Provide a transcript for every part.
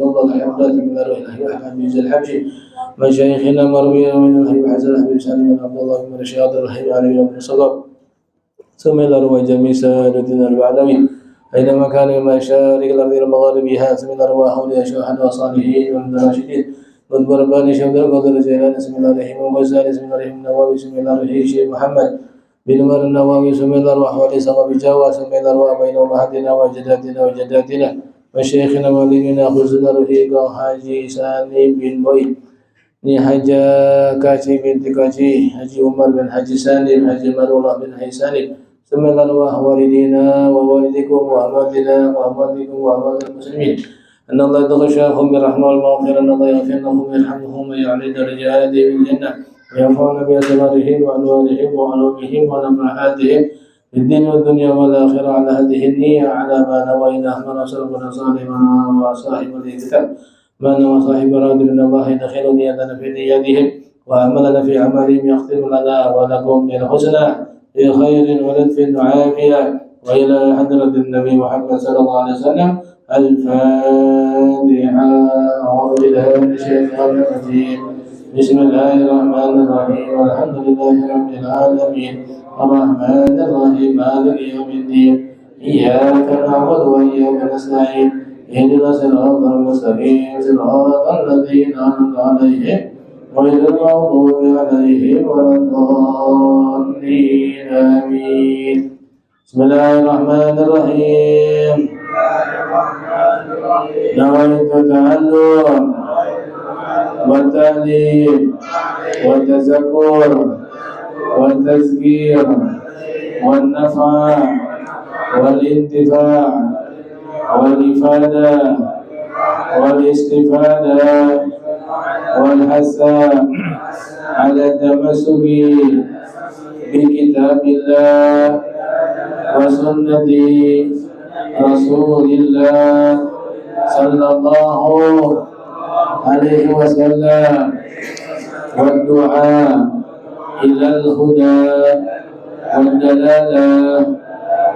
عبد الله الحمدات من روح الحي أحمد بن زيد الحبشي مشايخنا مرمينا من الحي حسن الحبيب سالم بن عبد الله بن رشاد الحي علي بن صدق ثم إلى روح جميع سادتنا البعلوي أينما كان من مشارق الأرض ومغاربها ثم إلى روح أولياء شيوخنا وصالحين ومن الراشدين من بربان شيخ القدر الجيلاني بسم الله الرحمن الرحيم بسم الله الرحمن النووي بسم الله الرحيم شيخ محمد بن عمر النووي بسم الله الروح ولسان بجاوة بسم الله الروح بين أمهاتنا وجداتنا وجداتنا وشيخنا وولينا خزنا رفيق حاجي سالم بن بوي ni Haja Kaci binti Kaci, Haji Umar bin Haji Salim, Haji Marullah bin Haji Salim. Semoga Allah walidina wa walidikum wa amadina wa amadikum wa amadil muslimin. أن الله يتغشاهم بالرحمة والمغفرة، أن الله يغفر لهم ويرحمهم ويعلي درجاتهم في الجنة وينفعنا بأسرارهم وأنوارهم وعلومهم ونفحاتهم في الدين والدنيا والآخرة على هذه النية على ما نويناه من رسولنا صالحنا وصاحب الكتاب من وصاحب راد من الله يدخل نيتنا في نياتهم وعملنا في عملهم يختم لنا ولكم بالحسنى في خير ولطف وعافية وإلى حضرة النبي محمد صلى الله عليه وسلم. الفاتحة. أعوذ بالله من الشيطان الرجيم. بسم الله الرحمن الرحيم. الحمد لله رب العالمين الرحمن الرحيم مالك يوم الدين إياك نعبد وإياك نستعين اهدنا الصراط المستقيم صراط الذين أنعمت عليهم غير المغضوب عليهم ولا الضالين آمين. بسم الله الرحمن الرحيم. نويت التعلم والتعليم والتذكر والتذكير والنفع والانتفاع والإفادة والاستفادة والحث على التمسك بكتاب الله وسنة رسول الله صلى الله عليه وسلم والدعاء إلى الهدى والدلالة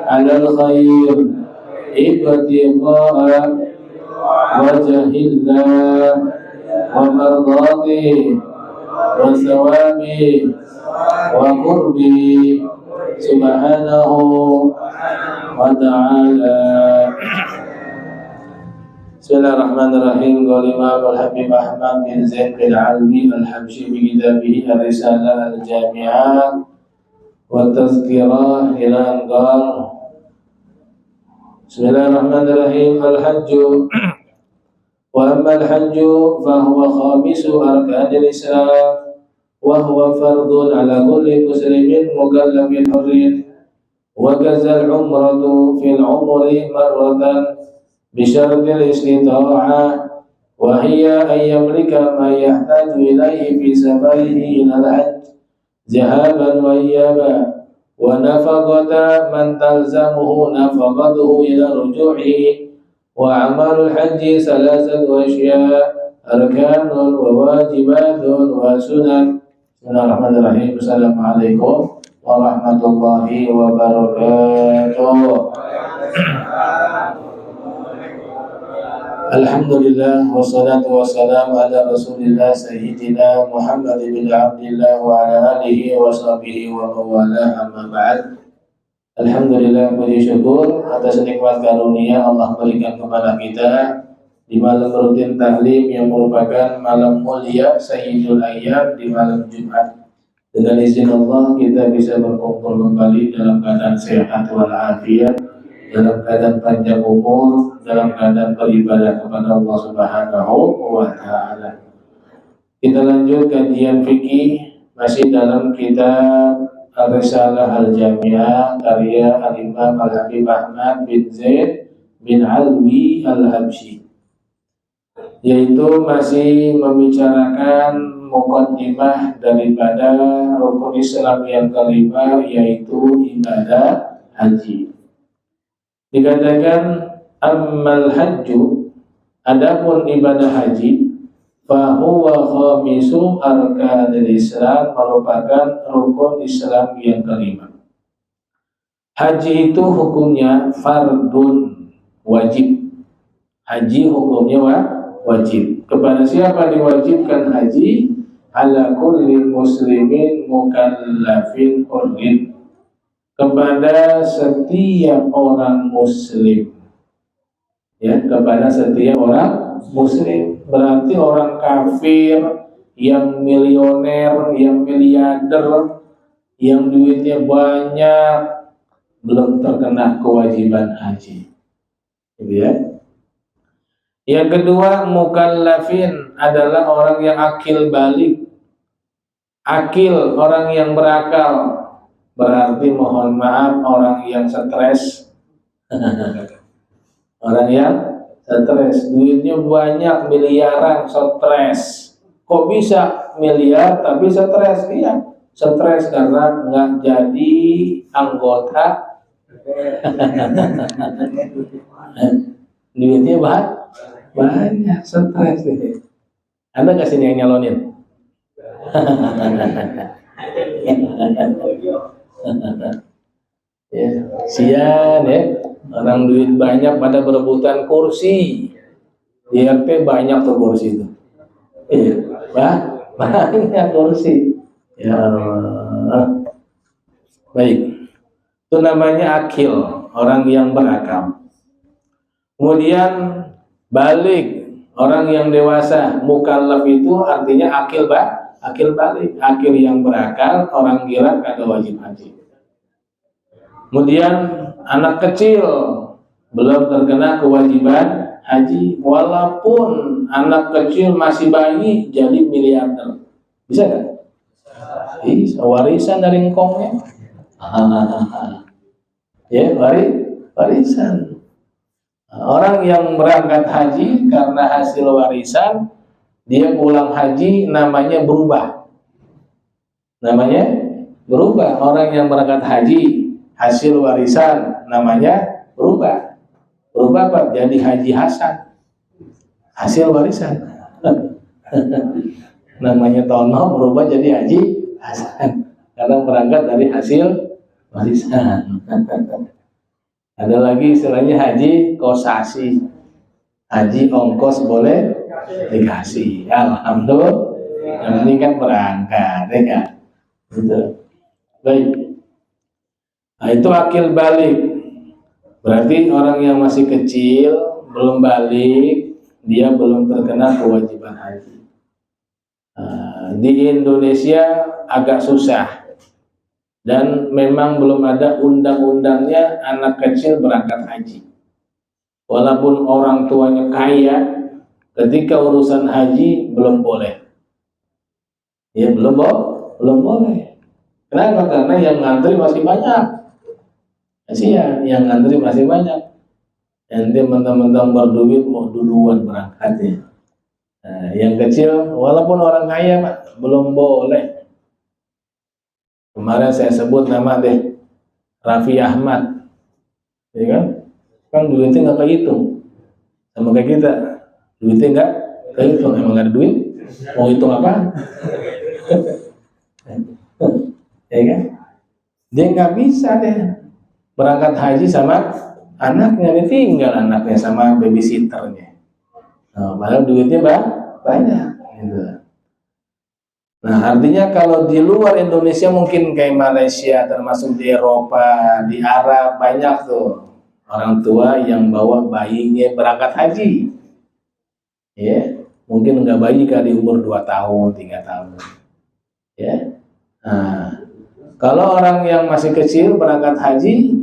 على الخير ابتغاء وجه الله ومرضاته وثوابه وقربه سبحانه وتعالى. Bismillahirrahmanirrahim. Qala Imam Al-Habib Ahmad bin Zaid bin Alwi Al-Habsyi bi kitabih Ar-Risalah Al-Jami'ah wa Tazkirah ila Anqar. Bismillahirrahmanirrahim. Al-Hajju wa amma al-hajju fa huwa khamisu arkanil Islam wa huwa fardun ala kulli muslimin mukallafin hurrin wa kazal umratu fil umri marratan بشرط الاستطاعة وهي أن يملك ما يحتاج إليه في سفره إلى الحج ذهابا وإيابا ونفقة من تلزمه نفقته إلى رجوعه. وأعمال الحج ثلاثة أشياء أركان وواجبات وسنن. بسم الله الرحمن الرحيم. السلام عليكم ورحمة الله وبركاته. Alhamdulillah wassalatu wassalamu ala Rasulillah Sayyidina Muhammad bin Abdillah wa ala alihi wa sahbihi wa mawalah, amma ba'd. Alhamdulillah, puji syukur atas nikmat karunia Allah berikan kepada kita di malam rutin tahlim yang merupakan malam mulia Sayyidul Ayyam di malam Jumat. Dengan izin Allah kita bisa berkumpul kembali dalam keadaan sehat walafiat, dalam keadaan panjang umur, dalam keadaan beribadah kepada Allah Subhanahu wa Ta'ala. Kita lanjut kajian fikih masih dalam kitab Ar-Risalah Al-Jami'ah karya Al-Imam Al-Habib Ahmad bin Zaid bin Alwi Al-Habsyi, yaitu masih membicarakan muqaddimah daripada rukun Islam yang kelima, yaitu ibadah haji. Dikatakan ammal hajju, adapun ibadah haji, fahuwa khamisu arkanil Islam, merupakan rukun Islam yang kelima. Haji itu hukumnya fardun, wajib. Haji hukumnya wajib. Kepada siapa diwajibkan haji? Ala kulli muslimin mukallafin hurrin, kepada setiap orang muslim. Ya, kepada setiap orang muslim. Berarti orang kafir, yang milioner, yang miliarder, yang duitnya banyak, belum terkena kewajiban haji. Gitu ya. Yang kedua, mukallafin adalah orang yang akil balik. Akil, orang yang berakal. Berarti mohon maaf, orang yang stres. Orang yang stres, duitnya banyak, miliaran, stres. Kok bisa miliar tapi stres? Iya, stres karena nggak jadi anggota. Duitnya banyak, stres deh. Anda nggak sini yang nyalonin? Ya, sian ya, orang duit banyak pada berebutan kursi. Di RT banyak tuh kursi itu. Iya, banyak kursi. Ya Allah. Baik, itu namanya akil, orang yang berakal. Kemudian balik, orang yang dewasa. Mukallaf itu artinya akil balik, akil yang berakal, orang gila kada wajib haji. Kemudian anak kecil belum terkena kewajiban haji, walaupun anak kecil masih bayi jadi miliarder. Bisa kan? Bisa, warisan dari engkongnya. Ya, warisan. Orang yang berangkat haji karena hasil warisan, dia pulang haji namanya berubah. Namanya berubah. Orang yang berangkat haji hasil warisan namanya berubah. Berubah apa? Jadi Haji Hasan. Hasil warisan. Namanya Tono berubah jadi Haji Hasan karena berangkat dari hasil warisan. Ada lagi istilahnya haji kosasi. Haji ongkos boleh dikasih. Alhamdulillah. Yang penting kan berangkat, ya kan? Gitu. Baik. Nah, itu akil balik. Berarti orang yang masih kecil, belum balik, dia belum terkena kewajiban haji. Nah, di Indonesia agak susah. Dan memang belum ada undang-undangnya anak kecil berangkat haji. Walaupun orang tuanya kaya, ketika urusan haji belum boleh. Ya belum boleh. Kenapa? Karena yang ngantri masih banyak. Kasihan, yang ngantri masih banyak. Nanti mentang-mentang berduit mau duluan berangkatnya. Nah, yang kecil, walaupun orang kaya Pak, belum boleh. Kemarin saya sebut nama deh, Raffi Ahmad, ya kan duitnya nggak kehitung, sama kayak kita, duitnya nggak kehitung, emang nggak ada duit, mau hitung apa? Ya kan, dia nggak bisa deh berangkat haji sama anaknya, ditinggal anaknya sama babysitternya. Nah, padahal duitnya banyak. Gitu. Nah, artinya kalau di luar Indonesia mungkin kayak Malaysia, termasuk di Eropa, di Arab, banyak tuh orang tua yang bawa bayinya berangkat haji. Ya, mungkin nggak bayi kali umur 2 tahun, 3 tahun. Ya. Nah, kalau orang yang masih kecil berangkat haji,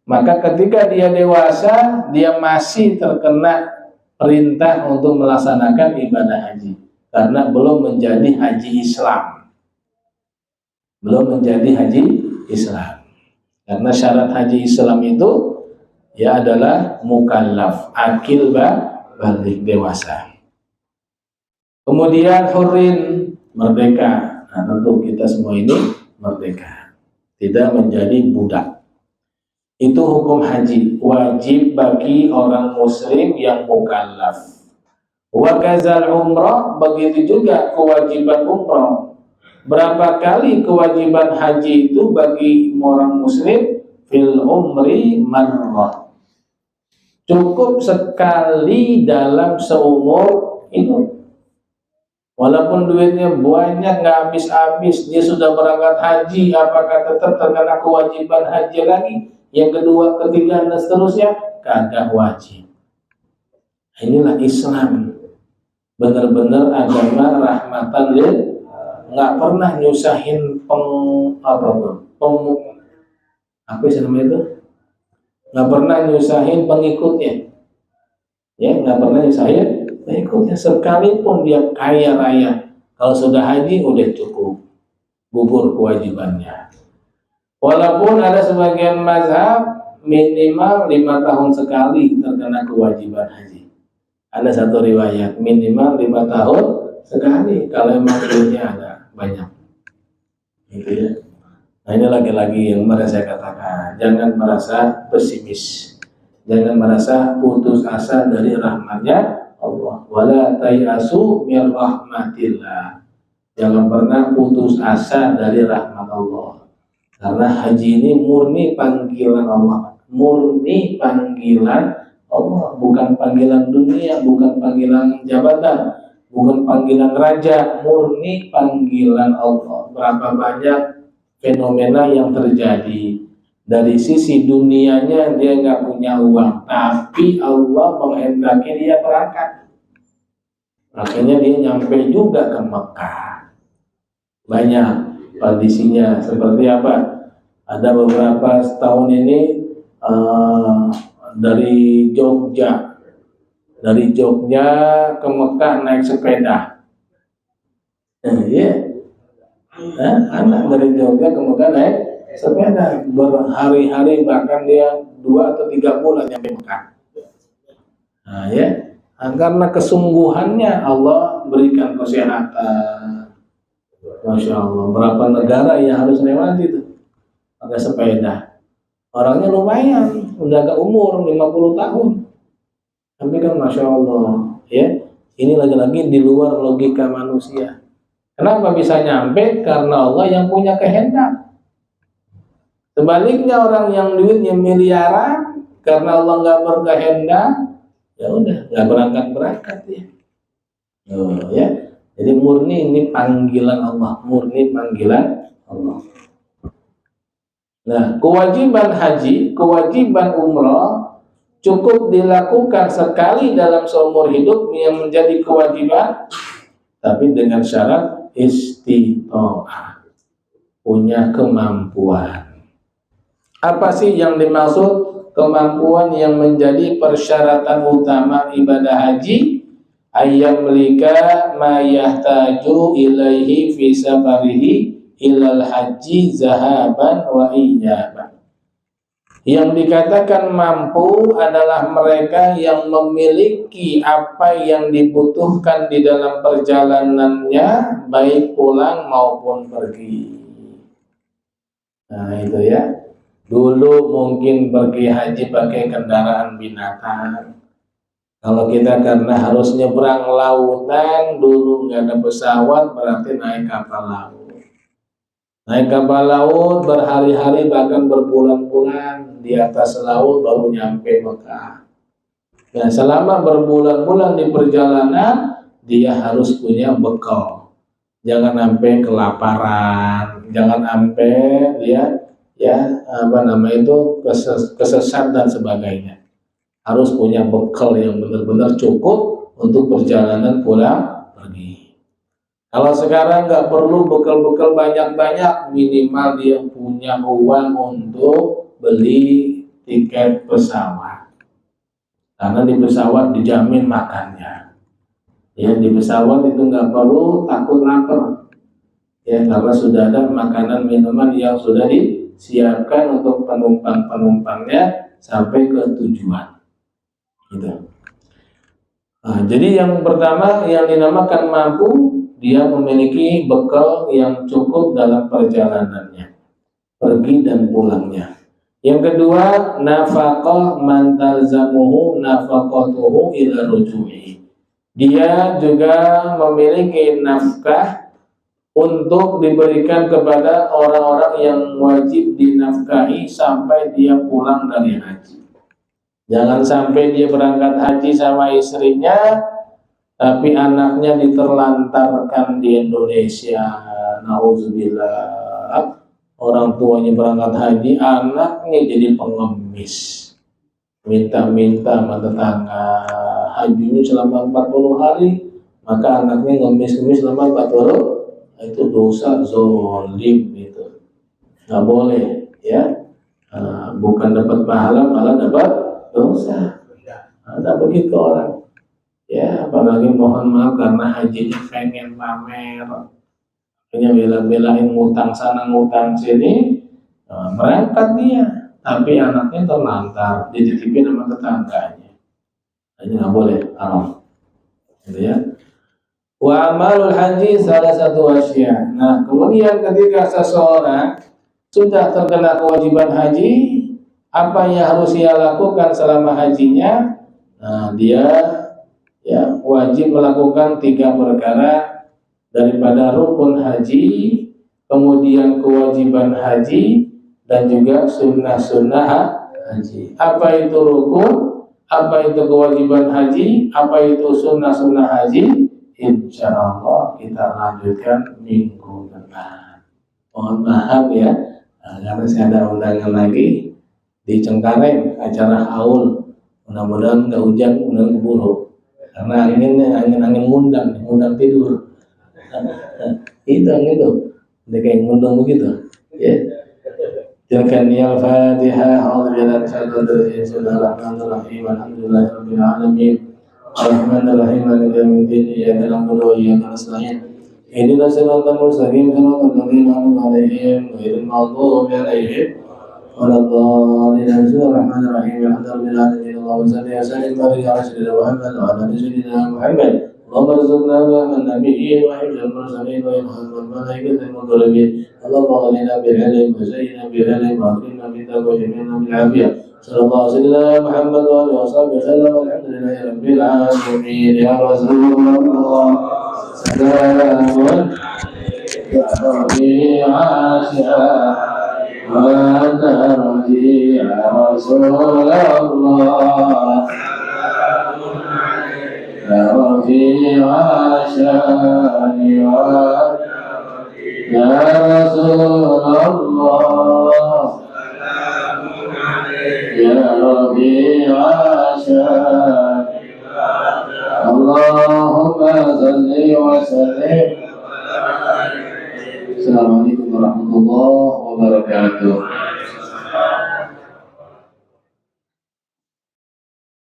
maka ketika dia dewasa, dia masih terkena perintah untuk melaksanakan ibadah haji. Karena belum menjadi haji Islam. Belum menjadi haji Islam. Karena syarat haji Islam itu ya adalah mukallaf, akil balik, dewasa. Kemudian hurrin, merdeka. Nah, tentu kita semua ini merdeka, tidak menjadi budak. Itu hukum haji, wajib bagi orang muslim yang mukallaf. Wa kazal umrah, begitu juga kewajiban umrah. Berapa kali kewajiban haji itu bagi orang muslim? Fil umri marrah. Cukup sekali dalam seumur hidup. Walaupun duitnya banyak nggak habis-habis, dia sudah berangkat haji, apakah tetap terkena kewajiban haji lagi? Yang kedua, ketiga, dan seterusnya, kagak wajib. Inilah Islam, benar-benar agama rahmatan lil, nggak pernah nyusahin apa sih namanya itu? Nggak pernah nyusahin pengikutnya, ya nggak pernah nyusahin pengikutnya. Sekalipun dia kaya raya, kalau sudah haji udah cukup, gugur kewajibannya. Walaupun ada sebagian mazhab minimal 5 tahun sekali terkena kewajiban haji. Ada satu riwayat minimal 5 tahun sekali kalau memang duitnya ada banyak, gitu ya. Nah ini lagi-lagi yang saya katakan, jangan merasa pesimis, jangan merasa putus asa dari rahmatnya Allah. Wala tayasu min rahmatillah, jangan pernah putus asa dari rahmat Allah. Karena haji ini murni panggilan Allah, murni panggilan Allah, bukan panggilan dunia, bukan panggilan jabatan, bukan panggilan raja, murni panggilan Allah. Berapa banyak fenomena yang terjadi dari sisi dunianya, dia nggak punya uang, tapi Allah menghendaki dia berangkat, makanya dia nyampe juga ke Mekah. Banyak kondisinya seperti apa? Ada beberapa tahun ini dari Jogja ke Mekah naik sepeda. Anak dari Jogja ke Mekah naik sepeda berhari-hari, bahkan dia 2 atau 3 bulan nyampe Mekah. Karena kesungguhannya Allah berikan kesehatan. Masya Allah, berapa negara yang harus lewati itu pakai sepeda. Orangnya lumayan, udah agak umur 50 tahun. Tapi kan Masya Allah, ya, ini lagi-lagi di luar logika manusia. Kenapa bisa nyampe? Karena Allah yang punya kehendak. Sebaliknya orang yang duitnya miliaran, karena Allah nggak berkehendak, ya udah nggak berangkat ya. Ya. Jadi murni ini panggilan Allah, murni panggilan Allah. Nah, kewajiban haji, kewajiban umrah cukup dilakukan sekali dalam seumur hidup yang menjadi kewajiban, tapi dengan syarat istita'ah, punya kemampuan. Apa sih yang dimaksud kemampuan yang menjadi persyaratan utama ibadah haji? Ayyam lika ma yahtaju ilaihi fi safarihi ilal haji zahaban wa iyaban. Yang dikatakan mampu adalah mereka yang memiliki apa yang dibutuhkan di dalam perjalanannya, baik pulang maupun pergi. Nah itu ya. Dulu mungkin pergi haji pakai kendaraan binatang. Kalau kita karena harus nyebrang lautan, dulu nggak ada pesawat, berarti naik kapal laut. Naik kapal laut berhari-hari bahkan berbulan-bulan di atas laut baru nyampe Mekah. Nah, selama berbulan-bulan di perjalanan, dia harus punya bekal. Jangan sampai kelaparan, jangan sampai dia kesesat dan sebagainya. Harus punya bekal yang benar-benar cukup untuk perjalanan pulang pergi. Kalau sekarang nggak perlu bekal-bekal banyak-banyak, minimal dia punya uang untuk beli tiket pesawat. Karena di pesawat dijamin makannya. Ya, di pesawat itu nggak perlu takut lapar. Ya, karena sudah ada makanan minuman yang sudah disiapkan untuk penumpang-penumpangnya sampai ke tujuan. Gitu. Nah, jadi yang pertama yang dinamakan mampu, dia memiliki bekal yang cukup dalam perjalanannya, pergi dan pulangnya. Yang kedua, nafaqah man talzamuhu nafaqatuhu ila ruju'i. Dia juga memiliki nafkah untuk diberikan kepada orang-orang yang wajib dinafkahi sampai dia pulang dari haji. Jangan sampai dia berangkat haji sama istrinya, tapi anaknya diterlantarkan di Indonesia. Nauzubillah. Orang tuanya berangkat haji, anaknya jadi pengemis, minta-minta sama tetangga hajinya selama 40 hari, maka anaknya ngemis-ngemis selama 40, itu dosa zolim, itu nggak boleh ya. Bukan dapat pahala, malah dapat dosa. Ada begitu orang ya, apalagi mohon maaf karena hajinya pengen pamer, hanya bela-belain ngutang sana ngutang sini, berangkat dia, tapi anaknya terlantar, dititipin sama tetangganya. Ini nggak boleh, haram, gitu ya. Wa amalul haji salah satu asya. Nah, kemudian ketika seseorang sudah terkena kewajiban haji, apa yang harus dia lakukan selama hajinya? Nah, dia ya wajib melakukan 3 perkara daripada rukun haji, kemudian kewajiban haji, dan juga sunnah-sunnah haji. Apa itu rukun? Apa itu kewajiban haji? Apa itu sunnah-sunnah haji? Insya Allah kita lanjutkan minggu depan. Mohon maaf ya, karena saya ada undangan lagi di Cengkareng, acara haul. Mudah-mudahan nggak hujan, mudah-mudahan keburu. Karena angin ngundang tidur. Itu udah kayak ngundang begitu ya. Tilkan ya Fatihah. A'udzubillahi Bismillahirrahmanirrahim. Alhamdulillahirabbil alamin. Arrahmanirrahim. Maliki yaumiddin. Iyyaka na'budu wa iyyaka nasta'in. Ihdinas siratal mustaqim. Siratal ladzina an'amta 'alaihim ghairil maghdubi 'alaihim waladdallin. Bismillahirrahmanirrahim. Alhamdulillahirabbil alamin. Allahumma shalli wa sallim wa barik ala sayyidina Muhammad wa ala ali sayyidina Muhammad. اللهم ارزقنا فهم النبيين وحفظ المرسلين وإلهام الملائكة المقربين. اللهم اغننا بالعلم وزينا بالعلم وأكرمنا بالتقوى وجمعنا بالعافية. صلى الله على سيدنا محمد وآله وصحبه وسلم. والحمد لله رب العالمين. يا رسول الله سلام ربيع وأنت ربيع رسول الله يا رفيع الشان يا رسول الله يا رفيع الشان اللهم صل وسلم. السلام عليكم ورحمة الله